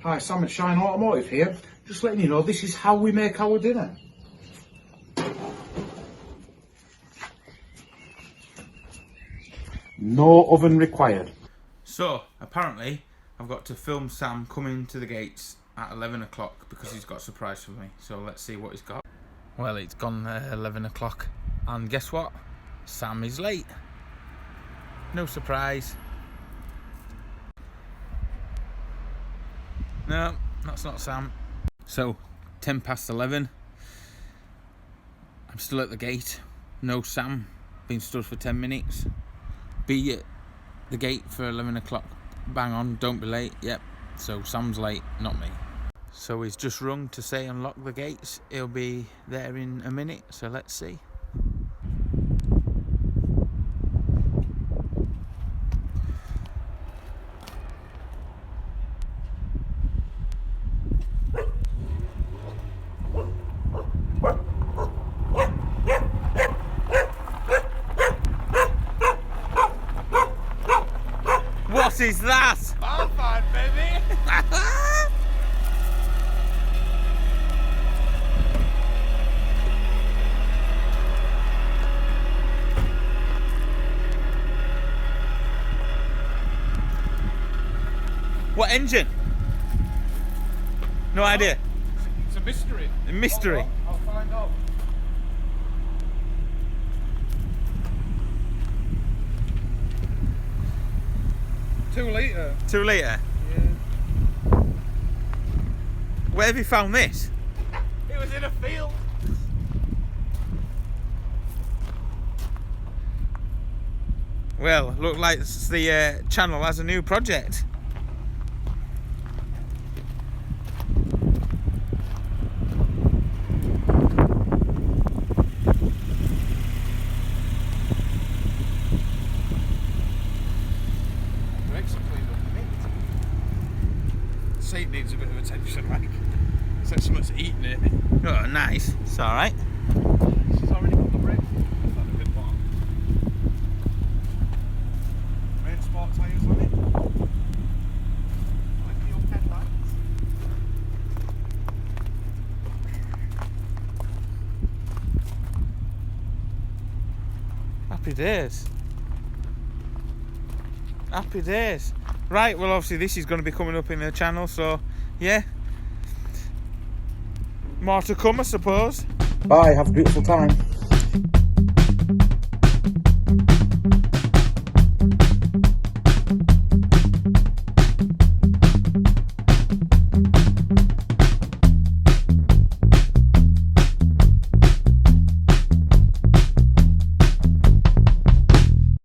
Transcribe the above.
Hi, Sam at Shine Automotive here. Just letting you know this is how we make our dinner. No oven required. So, apparently, I've got to film Sam coming to the gates at 11 o'clock because he's got a surprise for me. So let's see what he's got. Well, it's gone 11 o'clock and guess what? Sam is late. No surprise. No, that's not Sam. So, 10 past 11. I'm still at the gate. No Sam. Been stood for 10 minutes. Be at the gate for 11 o'clock. Bang on, don't be late. Yep. So Sam's late, not me. So he's just rung to say unlock the gates. He'll be there in a minute, so let's see. What is that? I'm fine, baby. What engine? No idea. It's a mystery. A mystery. I'll find out. Two litre. 2 litre. Yeah. Where have you found this? It was in a field. Well, look like the channel has a new project. Brakes are cleaned up a bit. Seat needs a bit of attention, like. It's like someone's eating it. Oh, nice. It's all right. She's already got the brakes. That's a bit long. Rain sport tyres on it. Like the old headlights. Happy days. Happy days. Right, well obviously this is going to be coming up in the channel, so yeah. More to come, I suppose. Bye, have a beautiful time.